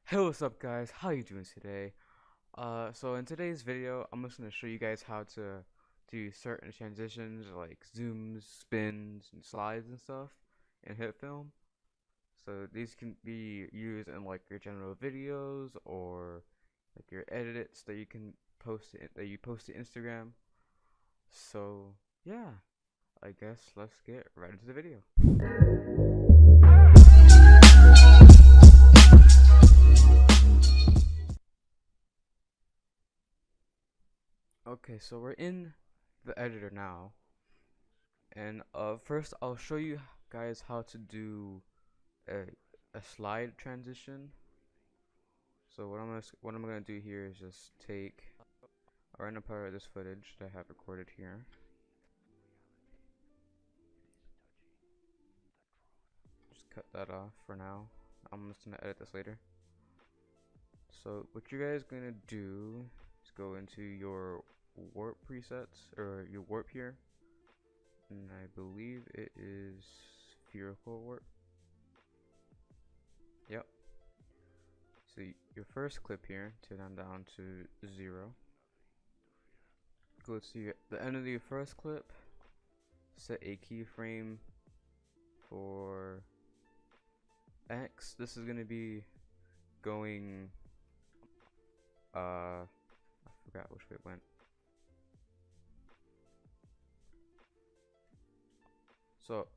Hey, what's up guys? How you doing today? So in today's video, I'm just gonna show you guys how to do certain transitions like zooms, spins, and slides and stuff in HitFilm. So these can be used in like your general videos or like your edits that you can post to Instagram. So yeah, I guess let's get right into the video. Okay, so we're in the editor now. And first I'll show you guys how to do a, a slide transition. So what I'm gonna do here is just take a random part of this footage that I have recorded here. Just cut that off for now. I'm just gonna edit this later. So what you guys gonna do is go into your warp presets or your warp here, and I believe it is spherical warp. Yep. So your first clip here, turn down to 0. Go to the end of your first clip, set a keyframe for X. This is gonna be going I forgot which way it went. So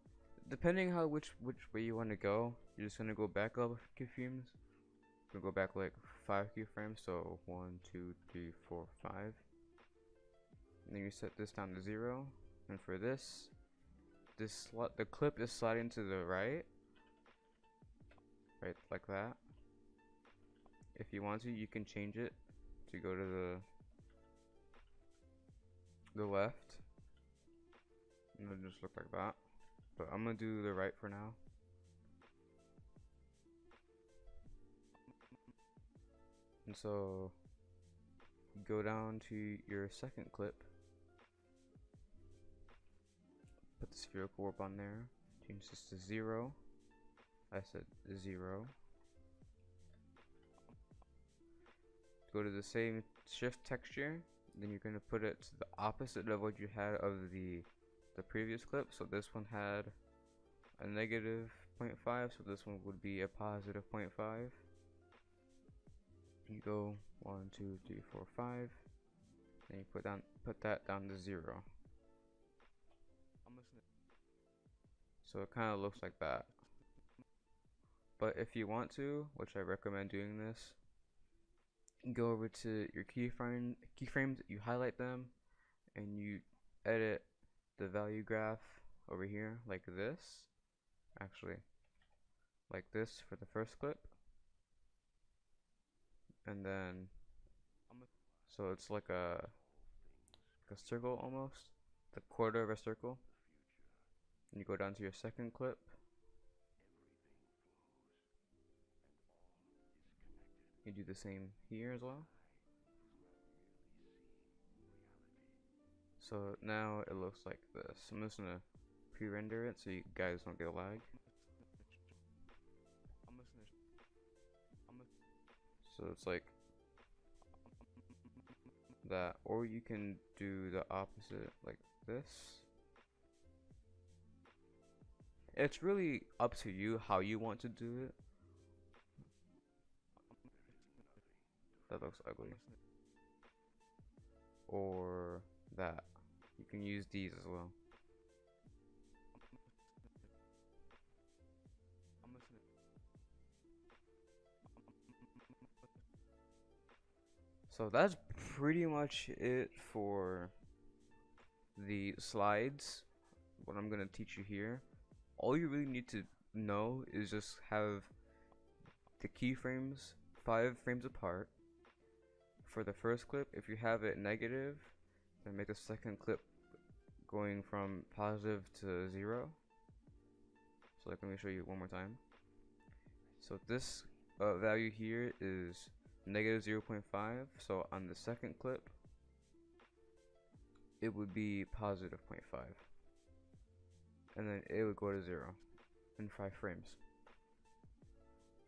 depending how which way you want to go, you're just gonna go back up keyframes. We're gonna go back like 5 keyframes, so 1, 2, 3, 4, 5. And then you set this down to 0. And for this the clip is sliding to the right like that. If you want to, you can change it to go to the left, and it'll just look like that. But I'm gonna do the right for now. And so go down to your second clip, put the spherical warp on there, change this to 0. I said 0. Go to the same shift texture, then you're gonna put it to the opposite of what you had of the previous clip. So this one had a negative 0.5, so this one would be a positive 0.5. You go 1, 2, 3, 4, 5, then you put that down to 0. So it kind of looks like that. But if you want to, which I recommend doing this, go over to your keyframes, you highlight them, and you edit the value graph over here like this. Actually, like this for the first clip, and then so it's like a circle almost, the quarter of a circle. And you go down to your second clip, you do the same here as well. So now it looks like this. I'm just gonna pre-render it so you guys don't get a lag. So it's like that, or you can do the opposite like this. It's really up to you how you want to do it. That looks ugly. Or that. You can use these as well. So that's pretty much it for the slides. What I'm gonna teach you here. All you really need to know is just have the keyframes 5 frames apart. For the first clip, if you have it negative, then make the second clip going from positive to 0. So let me show you one more time. So this value here is negative 0.5. So on the second clip, it would be positive 0.5. And then it would go to 0 in 5 frames.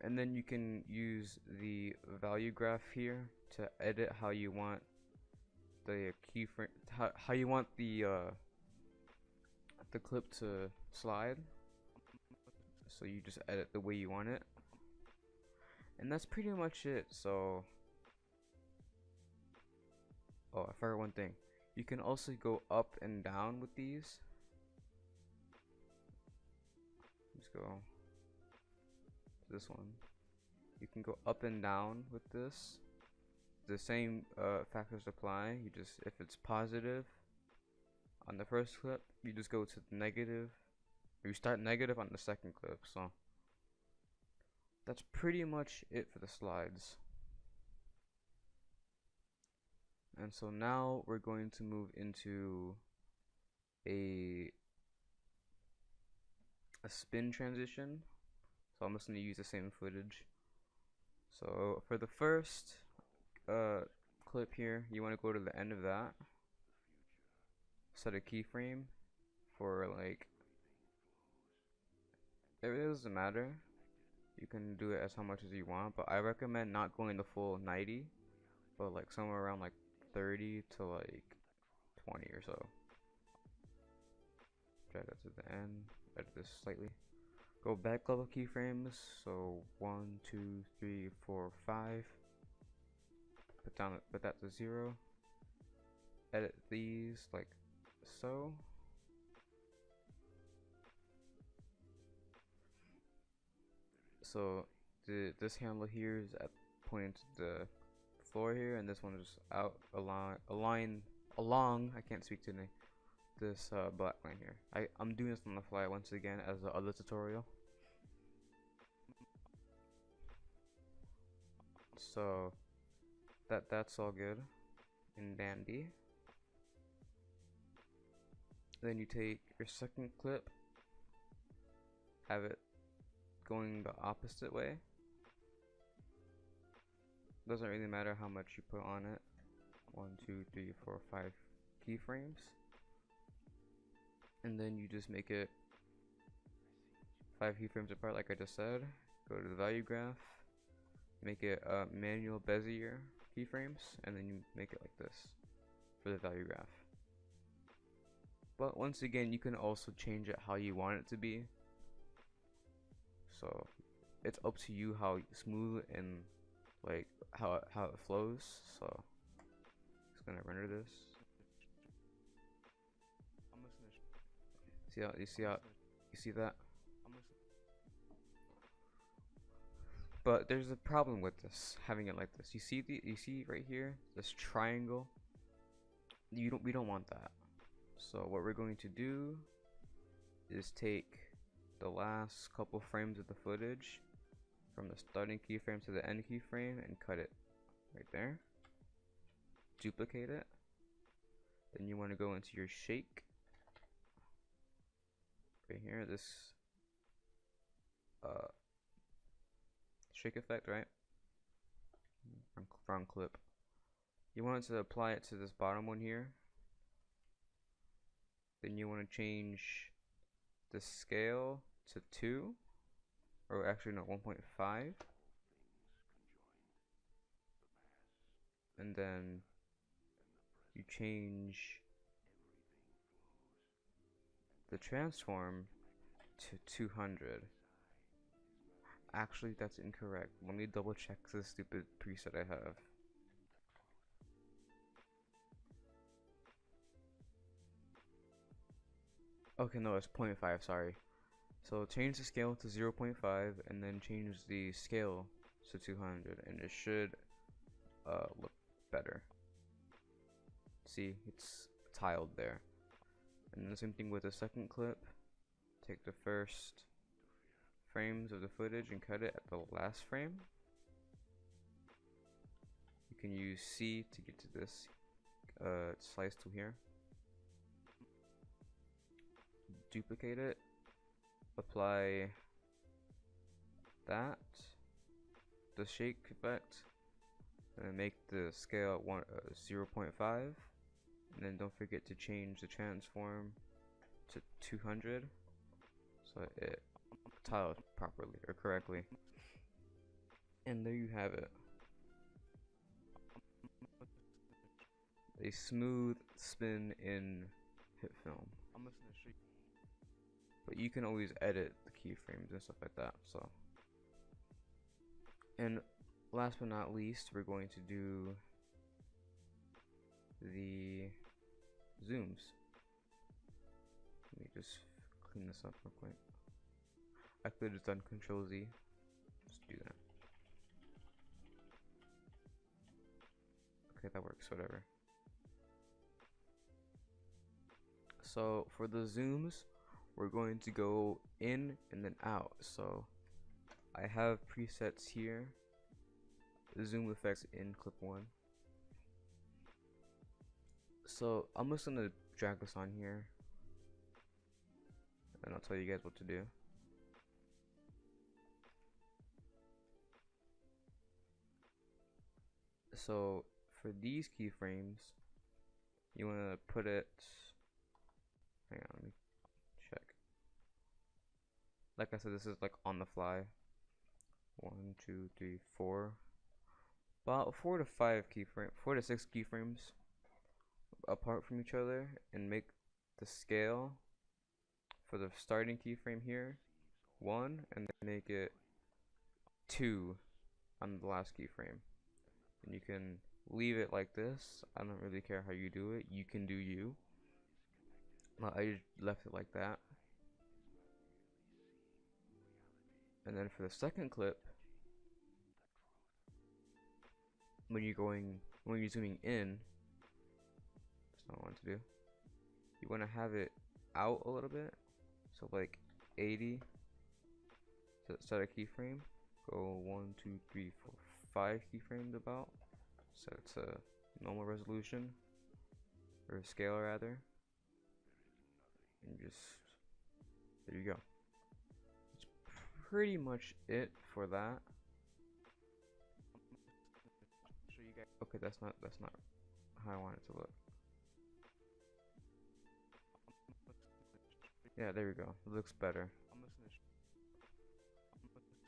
And then you can use the value graph here to edit how you want the keyframe, how you want the clip to slide. So you just edit the way you want it, and that's pretty much it. So, oh, I forgot one thing. You can also go up and down with these. Let's go to this one. You can go up and down with this. The same factors apply. You just, if it's positive on the first clip, you just go to the negative. Or you start negative on the second clip. So that's pretty much it for the slides. And so now we're going to move into a spin transition. So I'm just going to use the same footage. So for the first clip here, you want to go to the end of that, set a keyframe for like, it really doesn't matter, you can do it as how much as you want, but I recommend not going the full 90, but like somewhere around like 30 to like 20 or so. Drag that to the end, edit this slightly. Go back a couple keyframes, so 1, 2, 3, 4, 5. Put that to 0. Edit these like so. So this handle here is at pointing to the floor here, and this one is out along. I can't speak today. This black line here. I'm doing this on the fly once again as the other tutorial. So that's all good and dandy. Then you take your second clip, have it going the opposite way. Doesn't really matter how much you put on it. 1, 2, 3, 4, 5 keyframes. And then you just make it 5 keyframes apart like I just said. Go to the value graph, make it manual Bezier keyframes, and then you make it like this for the value graph. But once again, you can also change it how you want it to be. So it's up to you how smooth and like how it flows. So just gonna render this. See how you see that? But there's a problem with this, having it like this. You see right here, this triangle. We don't want that. So what we're going to do is take the last couple frames of the footage from the starting keyframe to the end keyframe and cut it right there. Duplicate it. Then you want to go into your shake right here, this shake effect, right? Wrong clip. You want to apply it to this bottom one here. Then you want to change the scale to 2, or actually no, 1.5. And then you change the transform to 200. Actually, that's incorrect. Let me double check this stupid preset I have. Okay, no, it's 0.5, sorry. So change the scale to 0.5 and then change the scale to 200 and it should look better. See, it's tiled there. And the same thing with the second clip. Take the first frames of the footage and cut it at the last frame. You can use C to get to this slice tool here. Duplicate it, apply that, the shake effect, and make the scale 0.5, and then don't forget to change the transform to 200 so it tiles properly or correctly. And there you have it. A smooth spin in HitFilm. But you can always edit the keyframes and stuff like that. So, and last but not least, we're going to do the zooms. Let me just clean this up real quick. I could have just done Control Z. Just do that. Okay, that works. Whatever. So for the zooms, we're going to go in and then out. So I have presets here. Zoom effects in clip 1. So I'm just gonna drag this on here, and I'll tell you guys what to do. So for these keyframes, you wanna put it. Hang on, let me check. Like I said, this is like on the fly. 1, 2, 3, 4. About 4 to 5 keyframes, 4 to 6 keyframes apart from each other, and make the scale for the starting keyframe here 1, and then make it 2 on the last keyframe. And you can leave it like this. I don't really care how you do it. You can do you. I just left it like that. And then for the second clip, when you're zooming in, that's not what I want to do. You want to have it out a little bit, so like 80. So set a keyframe. Go 1, 2, 3, 4, 5 keyframes about. Set it to normal resolution, or scale rather. And just there you go. That's pretty much it for that. Okay, that's not how I want it to look. Yeah, there we go. It looks better.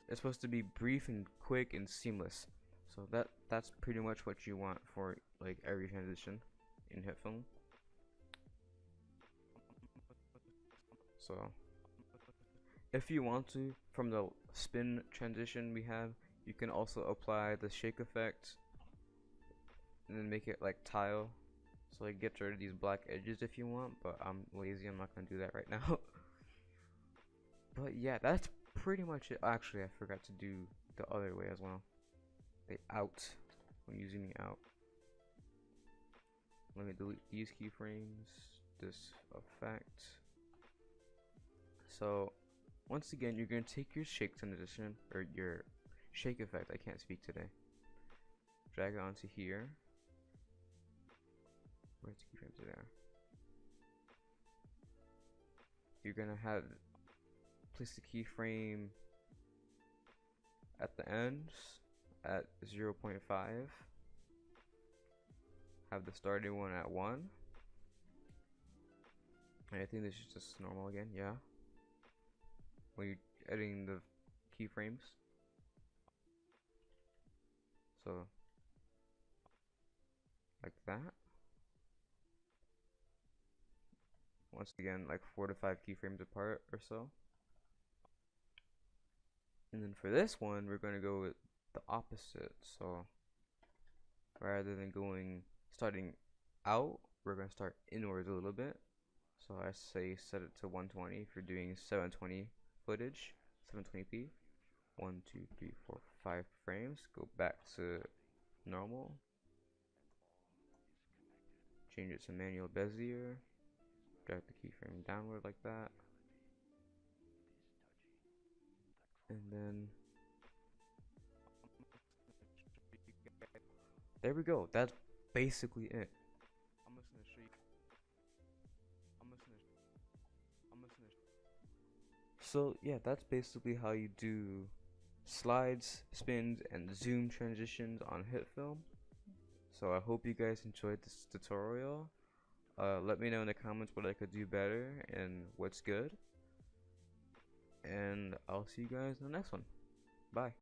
It's supposed to be brief and quick and seamless. So that's pretty much what you want for like every transition in HitFilm. So if you want to, from the spin transition we have, you can also apply the shake effect and then make it like tile, so it gets rid of these black edges if you want, but I'm lazy, I'm not gonna do that right now. But yeah, that's pretty much it. Actually, I forgot to do the other way as well. The out, when you're zooming out. Let me delete these keyframes, this effect. So once again, you're gonna take your shake transition, or your shake effect, I can't speak today. Drag it onto here. Where's the keyframes? There. You're gonna have place the keyframe at the ends at 0.5. Have the starting one at 1. And I think this is just normal again, yeah. When you're editing the keyframes. So like that. Once again, like 4 to 5 keyframes apart or so. And then for this one, we're going to go with the opposite. So rather than starting out, we're going to start inwards a little bit. So I say set it to 120 if you're doing 720 footage, 720p. 1, 2, 3, 4, 5 frames. Go back to normal. Change it to manual Bezier. Drag the keyframe downward like that. And then there we go. That's basically it. So yeah, that's basically how you do slides, spins, and zoom transitions on HitFilm. So I hope you guys enjoyed this tutorial. Let me know in the comments what I could do better and what's good. And I'll see you guys in the next one. Bye.